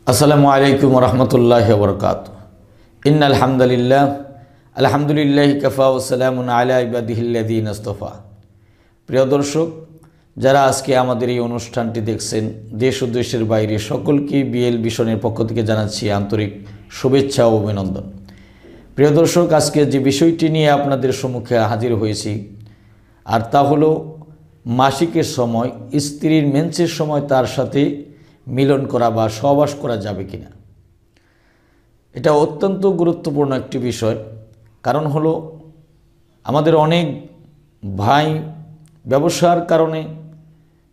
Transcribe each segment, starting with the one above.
আসসালামু আলাইকুম ওয়া রাহমাতুল্লাহি ওয়া বারাকাতুহু। ইন্নাল হামদুলিল্লাহ আলহামদুলিল্লাহি কাফা ওয়া সালামুন আলা ইবাদিহিল্লাযীনা ইসতাফা। প্রিয় দর্শক, যারা আজকে আমাদের এই অনুষ্ঠানটি দেখছেন, দেশ ও দেশের বাইরে সকলকে বিএল ভিশনের পক্ষ থেকে জানাচ্ছি আন্তরিক শুভেচ্ছা ও অভিনন্দন। প্রিয় দর্শক, আজকে যে বিষয়টি নিয়ে আপনাদের সম্মুখে হাজির হয়েছি আর তা হলো মাসিকের সময় স্ত্রীর মেন্সের সময় তার সাথে মিলন করা বা সহবাস করা যাবে কিনা। এটা অত্যন্ত গুরুত্বপূর্ণ একটি বিষয়। কারণ হলো আমাদের অনেক ভাই ব্যবসার কারণে,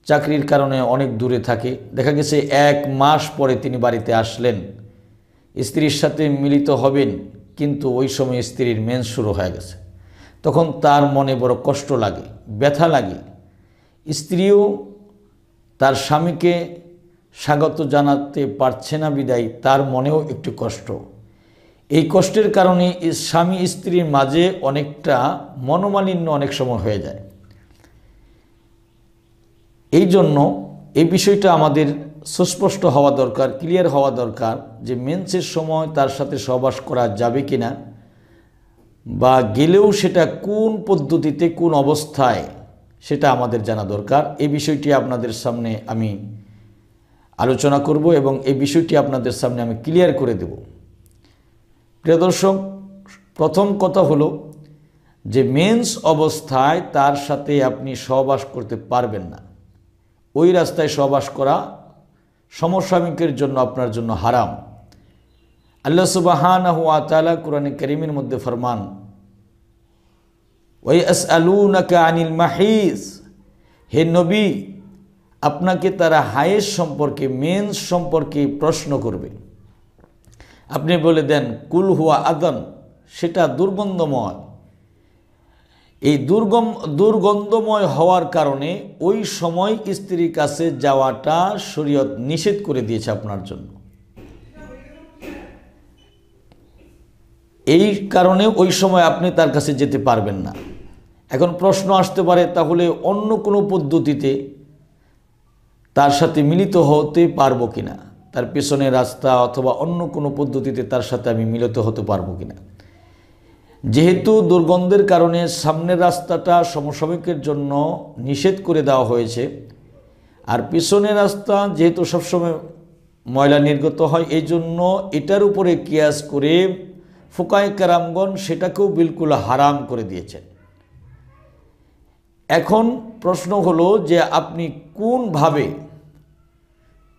চাকরির কারণে অনেক দূরে থাকে। দেখা গেছে 1 মাস পরে তিনি বাড়িতে আসলেন, স্ত্রীর সাথে মিলিত হবেন, কিন্তু ওই সময় স্ত্রীর মেন্স শুরু হয়ে গেছে। তখন তার মনে বড় কষ্ট লাগে, ব্যথা লাগে। স্ত্রীও তার স্বামীকে স্বাগত জানাতে পারছে না বিদায় তার মনেও একটু কষ্ট। এই কষ্টের কারণে স্বামী স্ত্রীর মাঝে অনেকটা মনোমালিন্য অনেক সময় হয়ে যায়। এই জন্য এই বিষয়টা আমাদের সুস্পষ্ট হওয়া দরকার, ক্লিয়ার হওয়া দরকার যে মেন্সের সময় তার সাথে সহবাস করা যাবে কিনা, বা গেলেও সেটা কোন পদ্ধতিতে, কোন অবস্থায়, সেটা আমাদের জানা দরকার। এই বিষয়টি আপনাদের সামনে আমি আলোচনা করব এবং এই বিষয়টি আপনাদের সামনে আমি ক্লিয়ার করে দেব। প্রিয় দর্শক, প্রথম কথা হলো যে মেন্স অবস্থায় তার সাথে আপনি সহবাস করতে পারবেন না। ওই রাস্তায় সহবাস করা সমসাময়িকের জন্য আপনার জন্য হারাম। আল্লাহ সুবহানাহু ওয়া তাআলা কোরআনে কারীমের মধ্যে ফরমান, ওয়া ইয়াসআলুনাকা আনিল মাহিজ, হে নবী, আপনাকে তারা হায়েজ সম্পর্কে, মেন্স সম্পর্কে প্রশ্ন করবে। আপনি বলে দেন কুল হুয়া আদান, সেটা দুর্গন্ধময়। এই দুর্গন্ধময় হওয়ার কারণে ওই সময় স্ত্রীর কাছে যাওয়াটা শরীয়ত নিষেধ করে দিয়েছে আপনার জন্য। এই কারণে ওই সময় আপনি তার কাছে যেতে পারবেন না। এখন প্রশ্ন আসতে পারে, তাহলে অন্য কোনো পদ্ধতিতে তার সাথে মিলিত হতে পারবো কিনা, তার পেছনের রাস্তা অথবা অন্য কোনো পদ্ধতিতে তার সাথে আমি মিলিত হতে পারবো কিনা। যেহেতু দুর্গন্ধের কারণে সামনের রাস্তাটা সমসাময়িকের জন্য নিষেধ করে দেওয়া হয়েছে, আর পিছনের রাস্তা যেহেতু সবসময় ময়লা নির্গত হয়, এই জন্য এটার উপরে কিয়াস করে ফুকায়ে কেরামগণ সেটাকেও বিলকুল হারাম করে দিয়েছেন। এখন প্রশ্ন হলো যে আপনি কোনভাবে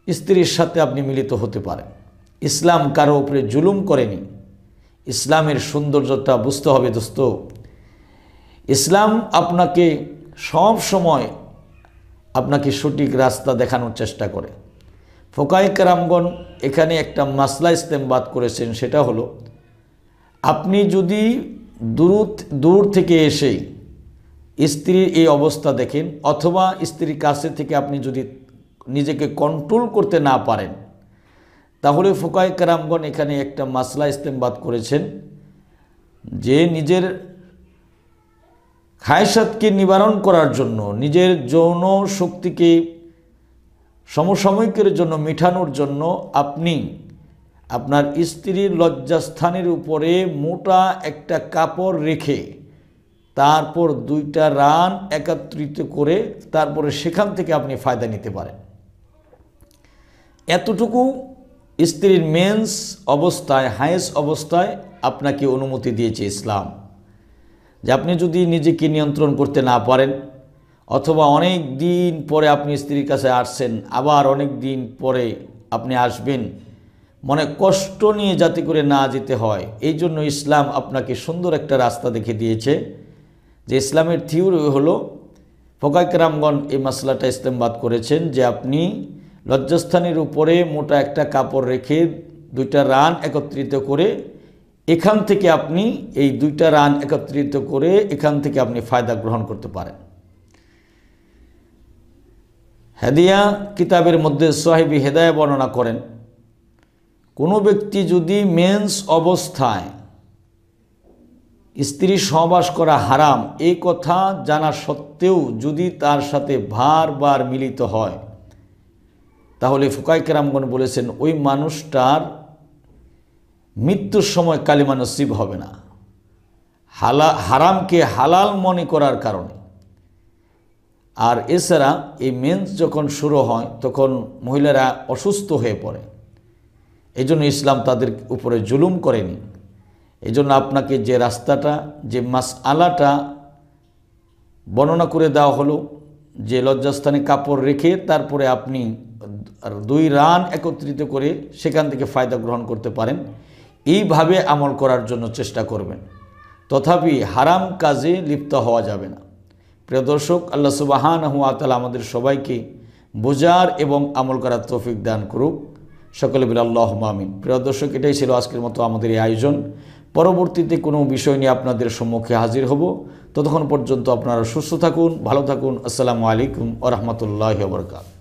স্ত্রীর সাথে আপনি মিলিত হতে পারেন। ইসলাম কারো উপরে জুলুম করেনি। ইসলামের সৌন্দর্যটা বুঝতে হবে দোস্ত। ইসলাম আপনাকে সব সময় আপনাকে সঠিক রাস্তা দেখানোর চেষ্টা করে। ফুকায়ে কেরামগণ এখানে একটা মাসলা ইস্তেমবাদ করেছেন, সেটা হলো আপনি যদি দূর থেকে এসে স্ত্রীর এই অবস্থা দেখেন, অথবা স্ত্রীর কাছে থেকে আপনি যদি নিজেকে কন্ট্রোল করতে না পারেন, তাহলে ফুকায়ে কেরামগণ এখানে একটা মাসলা ইস্তেমবাদ করেছেন যে নিজের খায়সাতকে নিবারণ করার জন্য, নিজের যৌন শক্তিকে সমসাময়িকের জন্য, মিঠানোর জন্য আপনি আপনার স্ত্রীর লজ্জাস্থানের উপরে মোটা একটা কাপড় রেখে তারপর 2টা রান একত্রিত করে তারপরে সেখান থেকে আপনি ফায়দা নিতে পারেন। এতটুকু স্ত্রীর মেন্স অবস্থায়, হায়েজ অবস্থায় আপনাকে অনুমতি দিয়েছে ইসলাম। যে আপনি যদি নিজেকে নিয়ন্ত্রণ করতে না পারেন, অথবা অনেক দিন পরে আপনি স্ত্রীর কাছে আসছেন, আবার অনেক দিন পরে আপনি আসবেন, মনে কষ্ট নিয়ে যাতে করে না যেতে হয়, এই জন্য ইসলাম আপনাকে সুন্দর একটা রাস্তা দেখে দিয়েছে। যে ইসলামের থিওরি হলো, ফুকায়ে কেরামগণ এই মাসলাটা ইস্তেমবাদ করেছেন যে আপনি লজ্জাস্থানের উপরে মোটা একটা কাপড় রেখে 2টা রান একত্রিত করে এখান থেকে আপনি এই 2টা রান একত্রিত করে এখান থেকে আপনি ফায়দা গ্রহণ করতে পারেন। হাদিয়া কিতাবের মধ্যে সাহিবী হেদায়া বর্ণনা করেন, কোনো ব্যক্তি যদি মেন্স অবস্থায় স্ত্রী সহবাস করা হারাম এই কথা জানা সত্ত্বেও যদি তার সাথে বারবার মিলিত হয়, তাহলে ফুকাই কেরামগণ বলেছেন ওই মানুষটার মৃত্যুর সময় কালিমা নসিব হবে না, হারামকে হালাল মনে করার কারণে। আর এছাড়া এই মেন্স যখন শুরু হয় তখন মহিলারা অসুস্থ হয়ে পড়ে, এই জন্য ইসলাম তাদের উপরে জুলুম করেনি। এই জন্য আপনাকে যে রাস্তাটা, যে মাসআলাটা বর্ণনা করে দেওয়া হলো, যে লজ্জাস্থানে কাপড় রেখে তারপরে আপনি 2 রান একত্রিত করে সেখান থেকে ফায়দা গ্রহণ করতে পারেন, এইভাবে আমল করার জন্য চেষ্টা করবেন। তথাপি হারাম কাজে লিপ্ত হওয়া যাবে না। প্রিয় দর্শক, আল্লাহ সুবহানাহু ওয়া তাআলা আমাদের সবাইকে বোঝার এবং আমল করার তৌফিক দান করুক। সকলে বলি আল্লাহুম্মা আমিন। প্রিয় দর্শক, এটাই ছিল আজকের মতো আমাদের এই আয়োজন। পরবর্তীতে কোনো বিষয় নিয়ে আপনাদের সম্মুখে হাজির হব। ততক্ষণ পর্যন্ত আপনারা সুস্থ থাকুন, ভালো থাকুন। আসসালামু আলাইকুম ওয়া রাহমাতুল্লাহি ওয়া বারাকাতুহু।